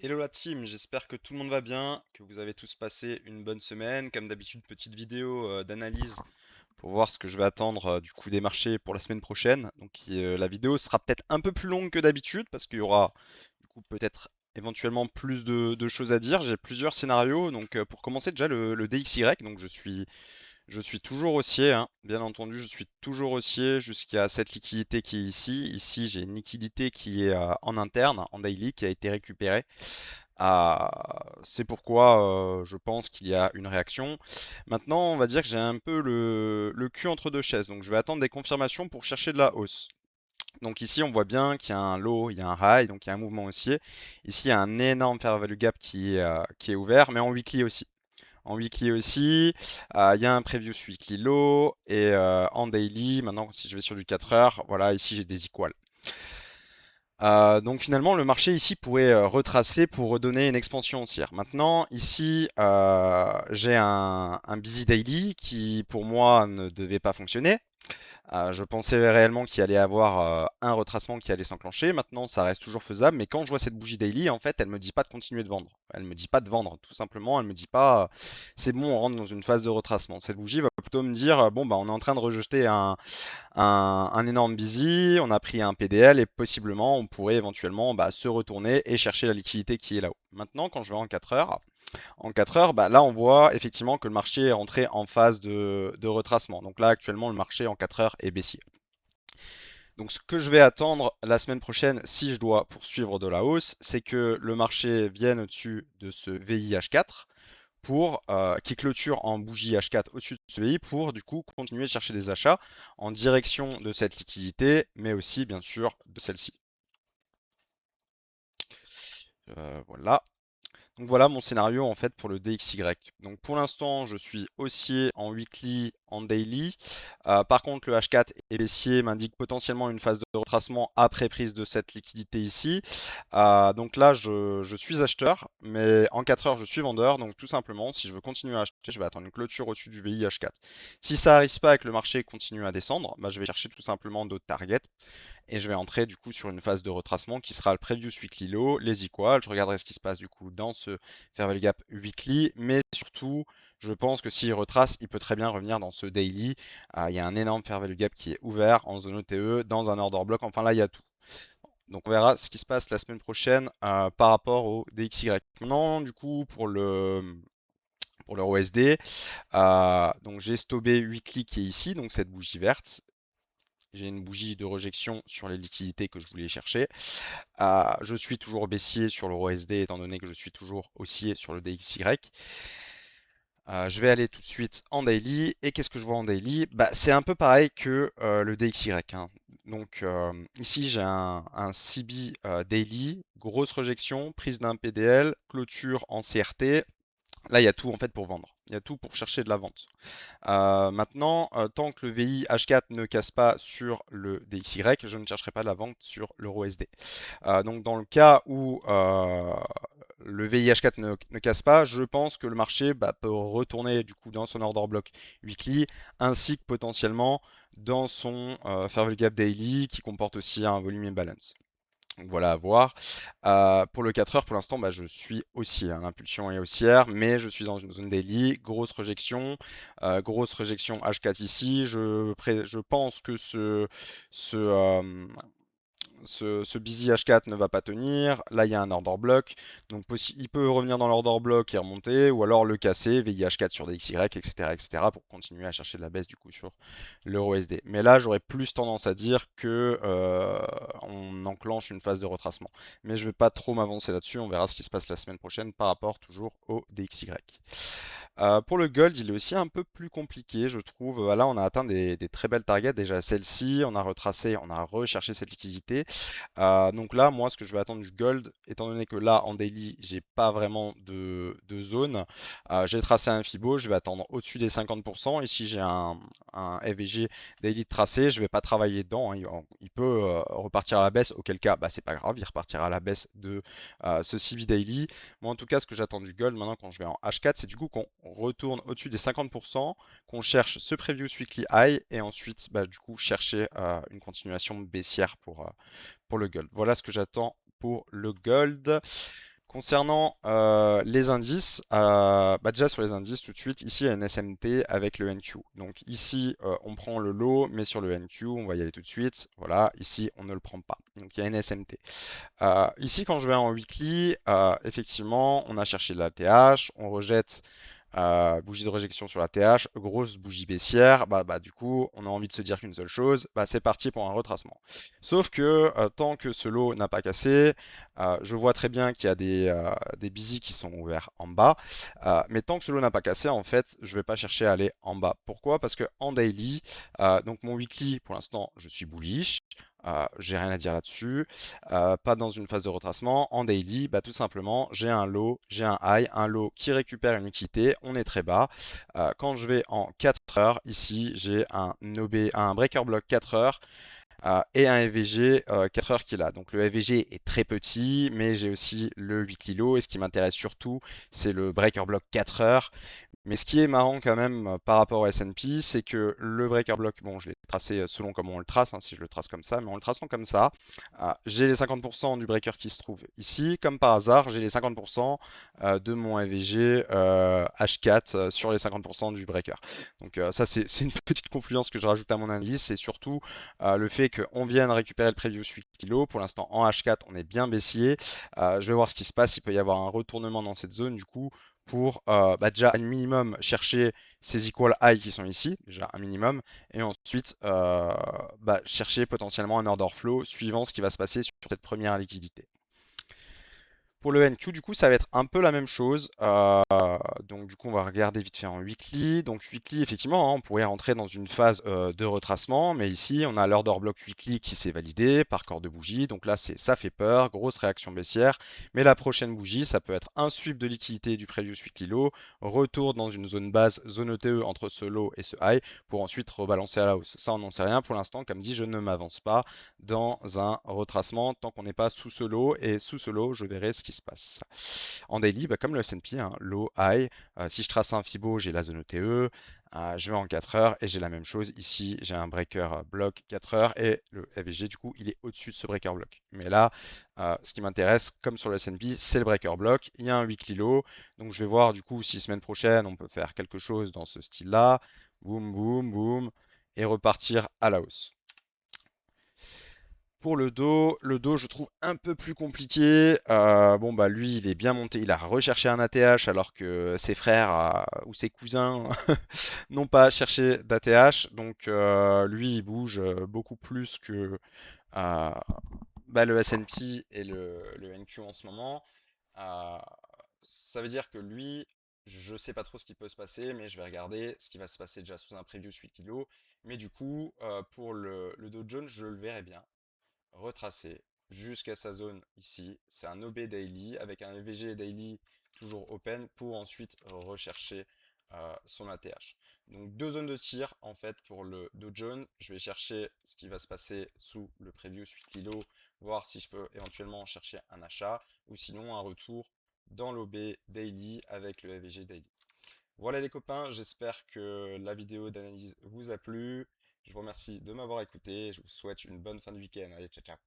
Hello la team, j'espère que tout le monde va bien, que vous avez tous passé une bonne semaine. Comme d'habitude, petite vidéo d'analyse pour voir ce que je vais attendre du coup des marchés pour la semaine prochaine. La vidéo sera peut-être un peu plus longue que d'habitude parce qu'il y aura du coup peut-être éventuellement plus de choses à dire. J'ai plusieurs scénarios. Pour commencer déjà le DXY, je suis toujours haussier, hein. Bien entendu, je suis toujours haussier jusqu'à cette liquidité qui est ici. Ici, j'ai une liquidité qui est en interne, en daily, qui a été récupérée. C'est pourquoi je pense qu'il y a une réaction. Maintenant, on va dire que j'ai un peu le cul entre deux chaises. Donc, je vais attendre des confirmations pour chercher de la hausse. Donc ici, on voit bien qu'il y a un low, il y a un high, donc il y a un mouvement haussier. Ici, il y a un énorme fair value gap qui est ouvert, mais en weekly aussi. En weekly aussi, il y a un previous weekly low et en daily, maintenant si je vais sur du 4 heures, voilà, ici j'ai des equals. Donc finalement, le marché ici pourrait retracer pour redonner une expansion haussière. Maintenant, ici, j'ai un busy daily qui pour moi ne devait pas fonctionner. Je pensais réellement qu'il allait y avoir un retracement qui allait s'enclencher. Maintenant, ça reste toujours faisable, mais quand je vois cette bougie daily, en fait, elle me dit pas de continuer de vendre. Elle me dit pas de vendre, tout simplement. Elle me dit pas c'est bon, on rentre dans une phase de retracement. Cette bougie va plutôt me dire bon bah on est en train de rejeter un énorme busy, on a pris un PDL et possiblement on pourrait éventuellement se retourner et chercher la liquidité qui est là-haut. Maintenant, quand je vais en 4 heures, bah, là on voit effectivement que le marché est rentré en phase de retracement. Donc là actuellement le marché en 4 heures est baissier. Donc ce que je vais attendre la semaine prochaine si je dois poursuivre de la hausse, c'est que le marché vienne au-dessus de ce VIH4 pour qui clôture en bougie H4 au-dessus de ce VI pour du coup continuer de chercher des achats en direction de cette liquidité, mais aussi bien sûr de celle-ci. Voilà. Donc voilà mon scénario en fait pour le DXY. Donc pour l'instant, je suis haussier en weekly, en daily. Par contre, le H4 et baissier m'indique potentiellement une phase de retracement après prise de cette liquidité ici. Donc là, je suis acheteur, mais en 4 heures, je suis vendeur. Donc tout simplement, si je veux continuer à acheter, je vais attendre une clôture au-dessus du VI H4. Si ça n'arrive pas et que le marché continue à descendre, je vais chercher tout simplement d'autres targets et je vais entrer du coup sur une phase de retracement qui sera le previous weekly low, les equals. Je regarderai ce qui se passe du coup dans ce fair value gap weekly, mais surtout, je pense que s'il retrace, il peut très bien revenir dans ce daily. Il y a un énorme fair value gap qui est ouvert en zone OTE, dans un order block. Enfin là, il y a tout. Donc on verra ce qui se passe la semaine prochaine par rapport au DXY. Maintenant, du coup, pour le OSD, donc j'ai stopé weekly qui est ici, donc cette bougie verte. J'ai une bougie de rejection sur les liquidités que je voulais chercher. Je suis toujours baissier sur le USD étant donné que je suis toujours haussier sur le DXY. Je vais aller tout de suite en daily. Et qu'est-ce que je vois en daily? C'est un peu pareil que le DXY, hein. Ici, j'ai un CB daily, grosse rejection, prise d'un PDL, clôture en CRT. Là, il y a tout en fait pour vendre. Il y a tout pour chercher de la vente. Maintenant, tant que le VI H4 ne casse pas sur le DXY, je ne chercherai pas de la vente sur l'euro SD. Donc dans le cas où le VIH4 ne casse pas, je pense que le marché peut retourner du coup dans son order block weekly ainsi que potentiellement dans son fair value gap daily qui comporte aussi un volume imbalance. Donc voilà à voir. Pour le 4 heures, pour l'instant, je suis haussier, hein. L'impulsion est haussière, mais je suis dans une zone daily. Grosse réjection H4 ici. Je pense que ce busy H4 ne va pas tenir. Là, il y a un order block. Donc, il peut revenir dans l'order block et remonter, ou alors le casser, VIH4 sur DXY, etc., etc., pour continuer à chercher de la baisse du coup sur l'euro SD. Mais là, j'aurais plus tendance à dire que on enclenche une phase de retracement. Mais je ne vais pas trop m'avancer là-dessus. On verra ce qui se passe la semaine prochaine par rapport toujours au DXY. Pour le gold, il est aussi un peu plus compliqué, je trouve. Là, on a atteint des très belles targets. Déjà, celle-ci, on a retracé, on a recherché cette liquidité. Donc là, moi, ce que je vais attendre du gold, étant donné que là, en daily, j'ai pas vraiment de zone, j'ai tracé un Fibo, je vais attendre au-dessus des 50%. Ici, j'ai un FVG daily de tracé, je vais pas travailler dedans, hein. Il peut repartir à la baisse, auquel cas, c'est pas grave, il repartira à la baisse de ce CB daily. Moi, en tout cas, ce que j'attends du gold maintenant quand je vais en H4, c'est du coup qu'on retourne au-dessus des 50%, qu'on cherche ce previous weekly high et ensuite, du coup, chercher une continuation baissière pour le gold. Voilà ce que j'attends pour le gold. Concernant les indices, bah déjà sur les indices tout de suite, ici il y a une SMT avec le NQ. Donc ici on prend le lot, mais sur le NQ, on va y aller tout de suite. Voilà, ici on ne le prend pas. Donc il y a une SMT. Ici quand je vais en weekly, effectivement on a cherché la TH, on rejette bougie de rejection sur la TH, grosse bougie baissière, du coup, on a envie de se dire qu'une seule chose, c'est parti pour un retracement. Sauf que tant que ce lot n'a pas cassé, je vois très bien qu'il y a des busy qui sont ouverts en bas, mais tant que ce lot n'a pas cassé, en fait, je ne vais pas chercher à aller en bas. Pourquoi? Parce que en daily, donc mon weekly, pour l'instant, je suis bullish. J'ai rien à dire là-dessus. Pas dans une phase de retracement. En daily, tout simplement, j'ai un low, j'ai un low qui récupère une liquidité. On est très bas. Quand je vais en 4 heures, ici, j'ai un breaker block 4 heures et un FVG 4 heures qui est là. Donc le FVG est très petit, mais j'ai aussi le 8 kg. Et ce qui m'intéresse surtout, c'est le breaker block 4 heures. Mais ce qui est marrant quand même par rapport au S&P, c'est que le breaker block, bon, je l'ai tracé selon comment on le trace, si je le trace comme ça, mais en le traçant comme ça, j'ai les 50% du breaker qui se trouve ici. Comme par hasard, j'ai les 50% de mon AVG H4 sur les 50% du breaker. Donc ça, c'est une petite confluence que je rajoute à mon analyse. C'est surtout le fait qu'on vienne récupérer le previous 8 kg. Pour l'instant, en H4, on est bien baissier. Je vais voir ce qui se passe. Il peut y avoir un retournement dans cette zone. Du coup, pour déjà un minimum chercher ces equal high qui sont ici, déjà un minimum, et ensuite chercher potentiellement un order flow suivant ce qui va se passer sur cette première liquidité. Pour le NQ, du coup, ça va être un peu la même chose. Donc, du coup, on va regarder vite fait en weekly. Donc, weekly, effectivement, on pourrait rentrer dans une phase de retracement, mais ici, on a l'order block weekly qui s'est validé par corps de bougie. Donc là, ça fait peur, grosse réaction baissière. Mais la prochaine bougie, ça peut être un sweep de liquidité du previous weekly low, retour dans une zone base, zone ETE entre ce low et ce high, pour ensuite rebalancer à la hausse. Ça, on n'en sait rien pour l'instant. Comme dit, je ne m'avance pas dans un retracement tant qu'on n'est pas sous ce low. Et sous ce low, je verrai ce qui se passe. En daily, comme le S&P, low, high. Si je trace un Fibo, j'ai la zone ETE. Je vais en 4 heures et j'ai la même chose. Ici, j'ai un breaker block 4 heures et le FVG, du coup, il est au-dessus de ce breaker block. Mais là, ce qui m'intéresse, comme sur le S&P, c'est le breaker block. Il y a un weekly low. Donc, je vais voir, du coup, si semaine prochaine, on peut faire quelque chose dans ce style-là. Boum, boum, boum. Et repartir à la hausse. Pour le dos, je trouve un peu plus compliqué. Lui, il est bien monté. Il a recherché un ATH alors que ses frères ou ses cousins n'ont pas cherché d'ATH. Donc, lui, il bouge beaucoup plus que euh, le S&P et le NQ en ce moment. Euh, Ça veut dire que lui, je sais pas trop ce qui peut se passer, mais je vais regarder ce qui va se passer déjà sous un preview 8 kg. Mais du coup, pour le Dow Jones, je le verrai bien retracer jusqu'à sa zone ici. C'est un OB daily avec un EVG daily toujours open pour ensuite rechercher son ATH. Donc deux zones de tir en fait pour le Dow Jones. Je vais chercher ce qui va se passer sous le previous 8 kg, voir si je peux éventuellement chercher un achat ou sinon un retour dans l'OB daily avec le EVG daily. Voilà les copains, j'espère que la vidéo d'analyse vous a plu. Je vous remercie de m'avoir écouté. Je vous souhaite une bonne fin de week-end. Allez, ciao, ciao.